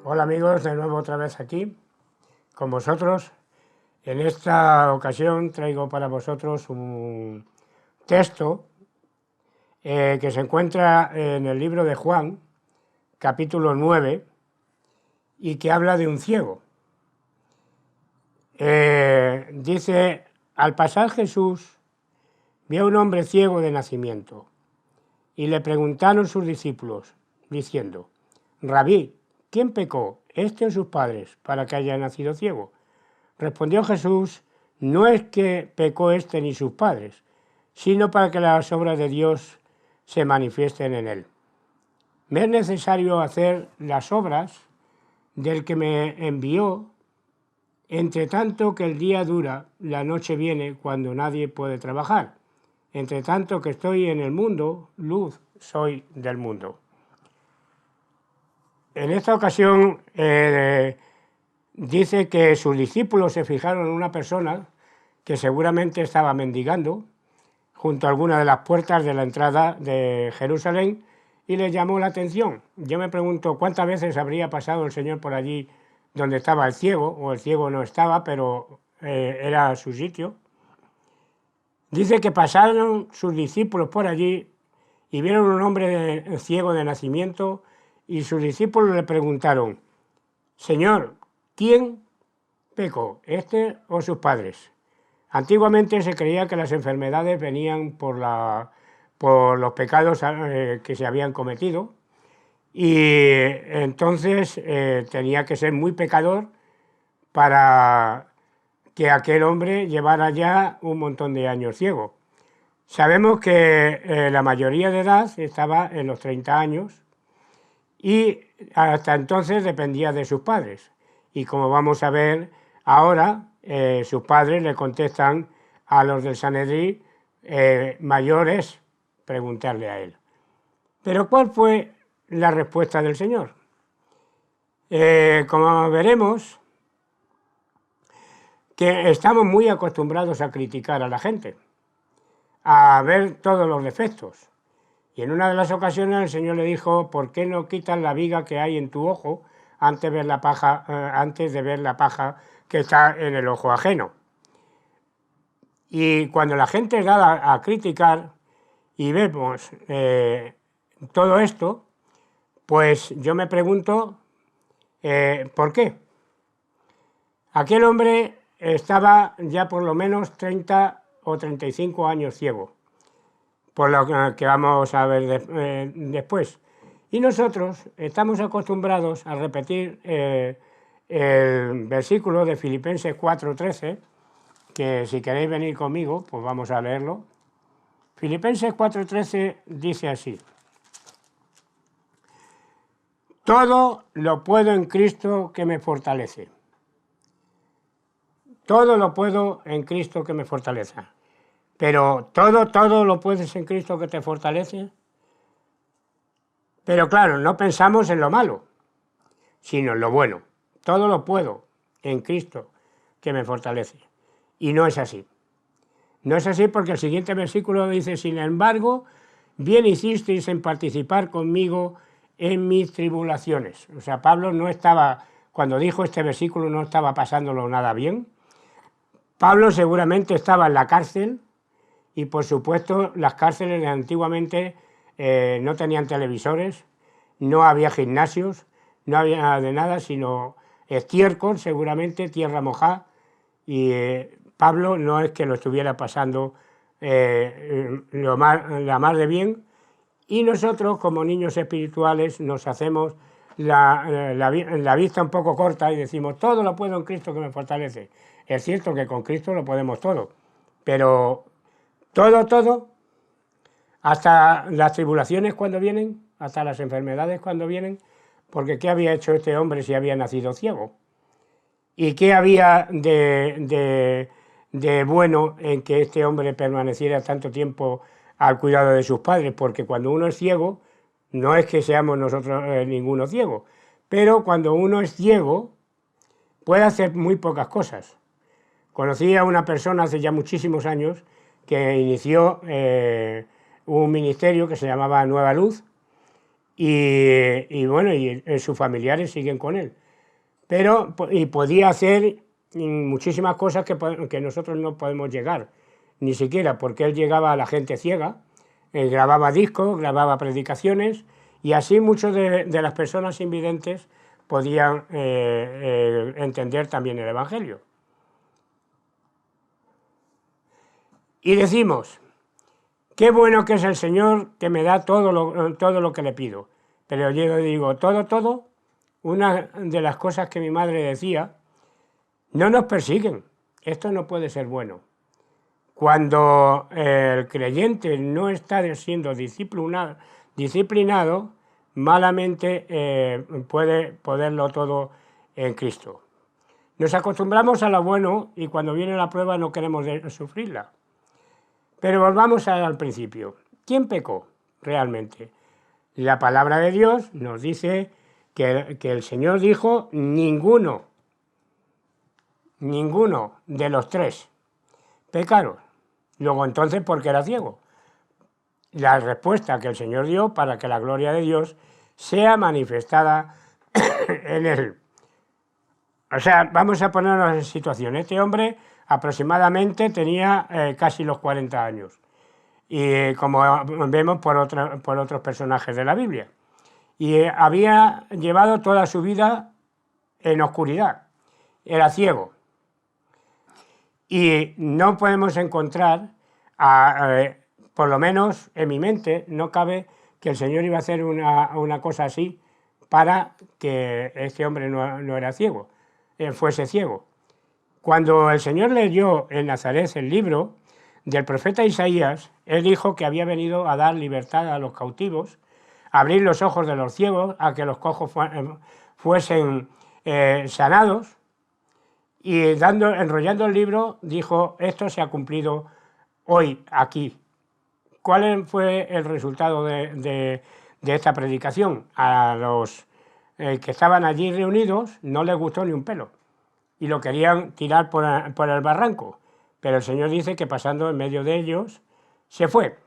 Hola amigos, de nuevo otra vez aquí con vosotros. En esta ocasión traigo para vosotros un texto que se encuentra en el libro de Juan, capítulo 9, y que habla de un ciego. Dice: al pasar Jesús vio a un hombre ciego de nacimiento, y le preguntaron sus discípulos, diciendo: Rabí, ¿quién pecó, este o sus padres, para que haya nacido ciego? Respondió Jesús: no es que pecó este ni sus padres, sino para que las obras de Dios se manifiesten en él. Me es necesario hacer las obras del que me envió, entre tanto que el día dura, la noche viene cuando nadie puede trabajar. Entre tanto que estoy en el mundo, luz soy del mundo. En esta ocasión dice que sus discípulos se fijaron en una persona que seguramente estaba mendigando junto a alguna de las puertas de la entrada de Jerusalén y les llamó la atención. Yo me pregunto cuántas veces habría pasado el Señor por allí donde estaba el ciego, o el ciego no estaba, pero era su sitio. Dice que pasaron sus discípulos por allí y vieron un hombre ciego de nacimiento, y sus discípulos le preguntaron: Señor, ¿quién pecó, este o sus padres? Antiguamente se creía que las enfermedades venían por los pecados que se habían cometido, y entonces tenía que ser muy pecador para que aquel hombre llevara ya un montón de años ciego. Sabemos que la mayoría de edad estaba en los 30 años y hasta entonces dependía de sus padres. Y como vamos a ver ahora, sus padres le contestan a los del Sanedrín mayores preguntarle a él. Pero ¿cuál fue la respuesta del Señor? Como veremos, que estamos muy acostumbrados a criticar a la gente, a ver todos los defectos. Y en una de las ocasiones el Señor le dijo: ¿por qué no quitas la viga que hay en tu ojo antes de ver la paja que está en el ojo ajeno? Y cuando la gente es dada a criticar y vemos todo esto, pues yo me pregunto ¿por qué? Aquel hombre estaba ya por lo menos 30 o 35 años ciego, por lo que vamos a ver después. Y nosotros estamos acostumbrados a repetir el versículo de Filipenses 4:13, que si queréis venir conmigo, pues vamos a leerlo. Filipenses 4:13 dice así: todo lo puedo en Cristo que me fortalece. Todo lo puedo en Cristo que me fortalece. Pero todo lo puedes en Cristo que te fortalece. Pero claro, no pensamos en lo malo, sino en lo bueno. Todo lo puedo en Cristo que me fortalece. Y no es así. No es así, porque el siguiente versículo dice: sin embargo, bien hicisteis en participar conmigo en mis tribulaciones. O sea, Pablo no estaba, cuando dijo este versículo, no estaba pasándolo nada bien. Pablo seguramente estaba en la cárcel, y por supuesto las cárceles antiguamente no tenían televisores, no había gimnasios, no había nada de nada, sino estiércol, seguramente tierra mojada, y Pablo no es que lo estuviera pasando la mar de bien. Y nosotros, como niños espirituales, nos hacemos la vista un poco corta y decimos: todo lo puedo en Cristo que me fortalece. Es cierto que con Cristo lo podemos todo, pero todo, hasta las tribulaciones cuando vienen, hasta las enfermedades cuando vienen, porque ¿qué había hecho este hombre si había nacido ciego? ¿Y qué había de bueno en que este hombre permaneciera tanto tiempo al cuidado de sus padres? Porque cuando uno es ciego, no es que seamos nosotros ninguno ciego, pero cuando uno es ciego puede hacer muy pocas cosas. Conocí a una persona hace ya muchísimos años que inició un ministerio que se llamaba Nueva Luz y bueno, y sus familiares siguen con él. Pero y podía hacer muchísimas cosas que nosotros no podemos llegar, ni siquiera, porque él llegaba a la gente ciega, grababa discos, grababa predicaciones, y así muchos de las personas invidentes podían entender también el Evangelio. Y decimos, qué bueno que es el Señor que me da todo lo que le pido. Pero yo digo, todo, una de las cosas que mi madre decía, no nos persiguen, esto no puede ser bueno. Cuando el creyente no está siendo disciplinado, malamente puede poderlo todo en Cristo. Nos acostumbramos a lo bueno y cuando viene la prueba no queremos sufrirla. Pero volvamos al principio. ¿Quién pecó realmente? La palabra de Dios nos dice que el Señor dijo ninguno de los tres pecaron. Luego entonces, ¿por qué era ciego? La respuesta que el Señor dio para que la gloria de Dios sea manifestada en él. O sea, vamos a ponernos en situación. Este hombre aproximadamente tenía casi los 40 años. Y como vemos por otros personajes de la Biblia. Y había llevado toda su vida en oscuridad. Era ciego. Y no podemos encontrar, por lo menos en mi mente, no cabe que el Señor iba a hacer una cosa así para que este hombre no era ciego, fuese ciego. Cuando el Señor leyó en Nazaret el libro del profeta Isaías, él dijo que había venido a dar libertad a los cautivos, a abrir los ojos de los ciegos, a que los cojos fuesen sanados, y enrollando el libro dijo, esto se ha cumplido hoy, aquí. ¿Cuál fue el resultado de esta predicación? A los que estaban allí reunidos no les gustó ni un pelo y lo querían tirar por el barranco, pero el Señor dice que pasando en medio de ellos se fue.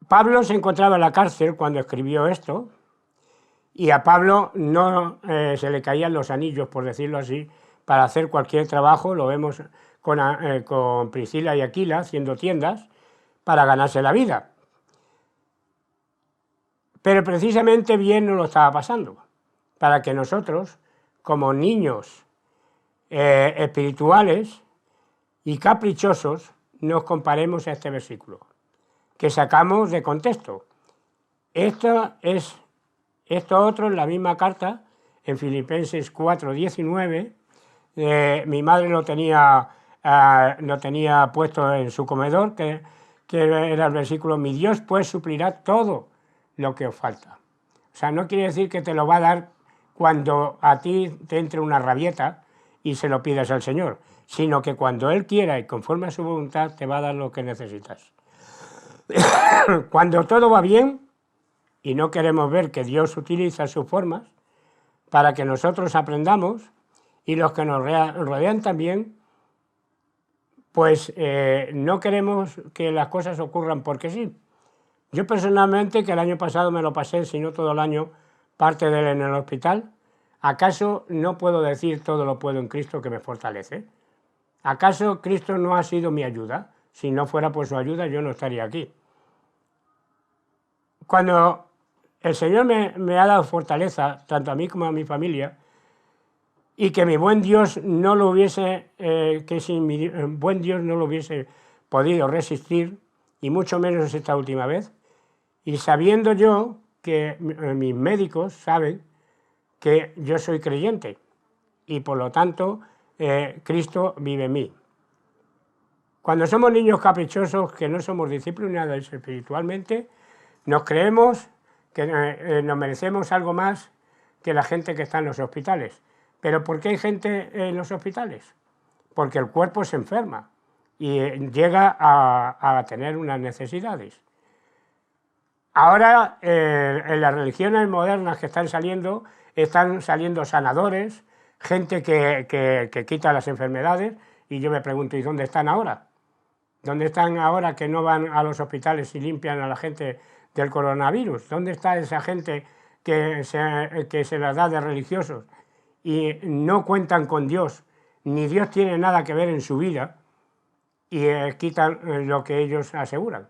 Pablo se encontraba en la cárcel cuando escribió esto, y a Pablo no se le caían los anillos, por decirlo así, para hacer cualquier trabajo. Lo vemos con Priscila y Aquila haciendo tiendas para ganarse la vida. Pero precisamente bien no lo estaba pasando, para que nosotros, como niños espirituales y caprichosos, nos comparemos a este versículo, que sacamos de contexto. Esto otro en la misma carta, en Filipenses 4:19, mi madre lo tenía puesto en su comedor, que era el versículo, mi Dios pues suplirá todo lo que os falta. O sea, no quiere decir que te lo va a dar cuando a ti te entre una rabieta y se lo pidas al Señor, sino que cuando Él quiera y conforme a su voluntad te va a dar lo que necesitas. Cuando todo va bien y no queremos ver que Dios utiliza sus formas para que nosotros aprendamos y los que nos rodean también, pues no queremos que las cosas ocurran porque sí. Yo personalmente, que el año pasado me lo pasé, si no todo el año, parte de él en el hospital, ¿acaso no puedo decir todo lo puedo en Cristo que me fortalece? ¿Acaso Cristo no ha sido mi ayuda? Si no fuera por su ayuda yo no estaría aquí. Cuando el Señor me ha dado fortaleza, tanto a mí como a mi familia, y que mi buen Dios no lo hubiese, que sin mi buen Dios no lo hubiese podido resistir, y mucho menos esta última vez, y sabiendo yo que mis médicos saben que yo soy creyente, y por lo tanto Cristo vive en mí. Cuando somos niños caprichosos que no somos disciplinados espiritualmente, nos creemos que nos merecemos algo más que la gente que está en los hospitales. ¿Pero por qué hay gente en los hospitales? Porque el cuerpo se enferma y llega a tener unas necesidades. Ahora, en las religiones modernas que están saliendo sanadores, gente que quita las enfermedades, y yo me pregunto, ¿y dónde están ahora? ¿Dónde están ahora que no van a los hospitales y limpian a la gente del coronavirus? ¿Dónde está esa gente que se las da de religiosos y no cuentan con Dios, ni Dios tiene nada que ver en su vida y quitan lo que ellos aseguran?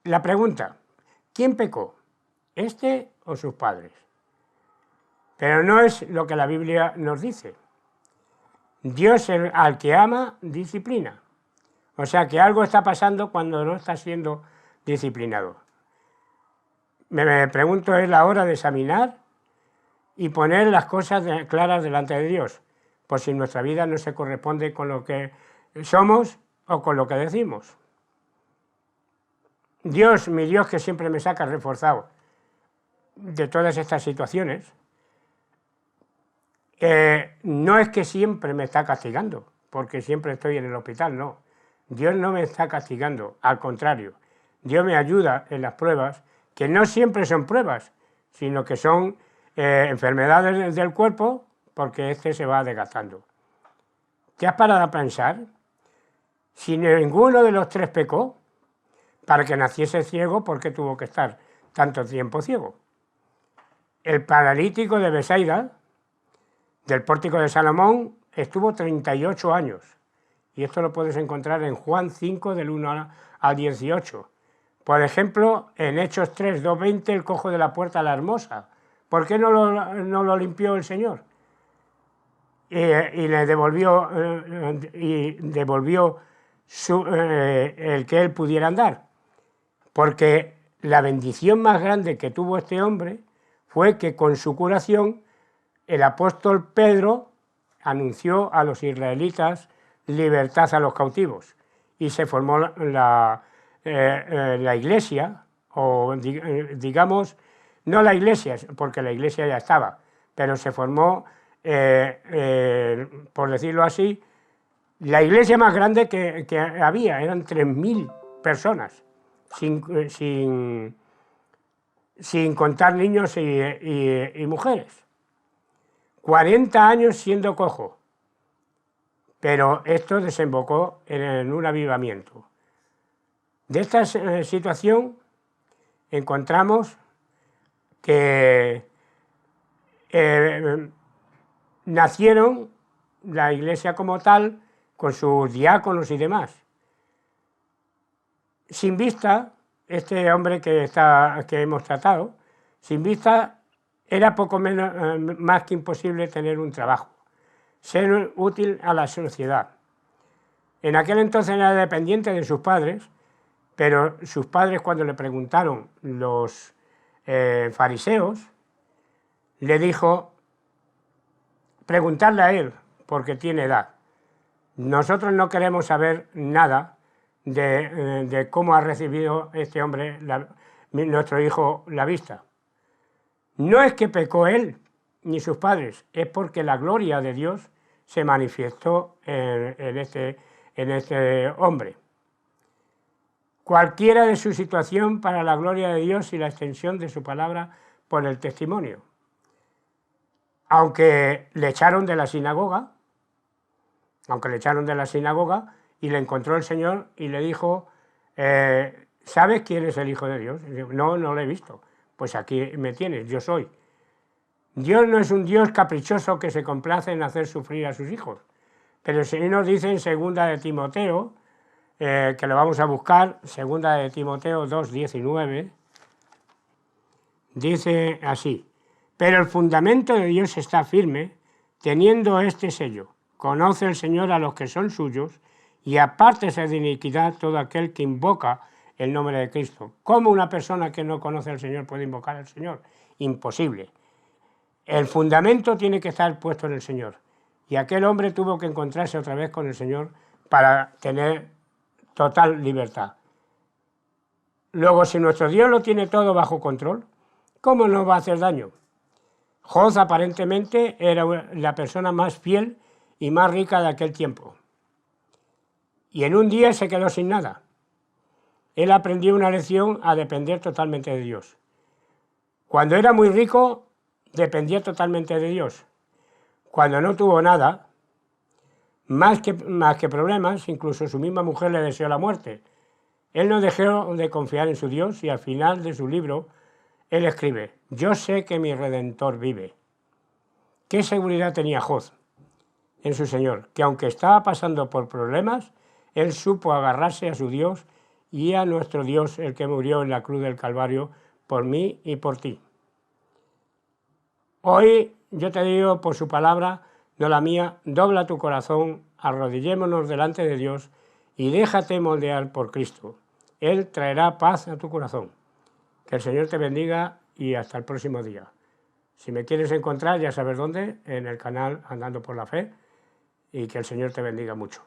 La pregunta, ¿quién pecó? ¿Este o sus padres? Pero no es lo que la Biblia nos dice. Dios al que ama, disciplina. O sea que algo está pasando cuando no está siendo disciplinado. Me pregunto, es la hora de examinar y poner las cosas claras delante de Dios, por si nuestra vida no se corresponde con lo que somos o con lo que decimos. Dios, mi Dios, que siempre me saca reforzado de todas estas situaciones, no es que siempre me está castigando, porque siempre estoy en el hospital, no. Dios no me está castigando, al contrario. Dios me ayuda en las pruebas, que no siempre son pruebas, sino que son enfermedades del cuerpo, porque este se va desgastando. ¿Te has parado a pensar? Si ninguno de los tres pecó, para que naciese ciego, ¿por qué tuvo que estar tanto tiempo ciego? El paralítico de Besaida, del pórtico de Salomón, estuvo 38 años. Y esto lo puedes encontrar en Juan 5, del 1 al 18. Por ejemplo, en Hechos 3, 2, 20, el cojo de la puerta la hermosa. ¿Por qué no lo limpió el Señor? Y le devolvió, el que él pudiera andar. Porque la bendición más grande que tuvo este hombre fue que con su curación el apóstol Pedro anunció a los israelitas libertad a los cautivos y se formó la iglesia, o digamos, no la iglesia, porque la iglesia ya estaba, pero se formó, por decirlo así, la iglesia más grande que había, eran 3.000 personas, sin contar niños y mujeres. 40 años siendo cojo, pero esto desembocó en un avivamiento. De esta situación encontramos que nacieron la iglesia como tal, con sus diáconos y demás. Sin vista, este hombre que hemos tratado, sin vista era poco menos, más que imposible tener un trabajo, ser útil a la sociedad. En aquel entonces era dependiente de sus padres, pero sus padres, cuando le preguntaron los fariseos, le dijo, preguntarle a él, porque tiene edad. Nosotros no queremos saber nada de cómo ha recibido este hombre, nuestro hijo, la vista. No es que pecó él ni sus padres, es porque la gloria de Dios se manifestó en este hombre. Cualquiera de su situación para la gloria de Dios y la extensión de su palabra por el testimonio. Aunque le echaron de la sinagoga, y le encontró el Señor y le dijo, ¿sabes quién es el Hijo de Dios? Y dijo, no lo he visto. Pues aquí me tienes, yo soy. Dios no es un Dios caprichoso que se complace en hacer sufrir a sus hijos. Pero el Señor nos dice en 2 de Timoteo, que lo vamos a buscar, 2 de Timoteo 2:19, dice así, pero el fundamento de Dios está firme, teniendo este sello. Conoce el Señor a los que son suyos y apártese de iniquidad todo aquel que invoca el nombre de Cristo. ¿Cómo una persona que no conoce al Señor puede invocar al Señor? Imposible. El fundamento tiene que estar puesto en el Señor. Y aquel hombre tuvo que encontrarse otra vez con el Señor para tener total libertad. Luego, si nuestro Dios lo tiene todo bajo control, ¿cómo nos va a hacer daño? Job aparentemente era la persona más fiel y más rica de aquel tiempo. Y en un día se quedó sin nada. Él aprendió una lección a depender totalmente de Dios. Cuando era muy rico, dependía totalmente de Dios. Cuando no tuvo nada, Más que problemas, incluso su misma mujer le deseó la muerte. Él no dejó de confiar en su Dios y al final de su libro, él escribe: yo sé que mi Redentor vive. ¿Qué seguridad tenía Job en su Señor? Que aunque estaba pasando por problemas, él supo agarrarse a su Dios y a nuestro Dios, el que murió en la cruz del Calvario por mí y por ti. Hoy yo te digo por su palabra, no la mía, dobla tu corazón, arrodillémonos delante de Dios y déjate moldear por Cristo. Él traerá paz a tu corazón. Que el Señor te bendiga y hasta el próximo día. Si me quieres encontrar, ya sabes dónde, en el canal Andando por la Fe, y que el Señor te bendiga mucho.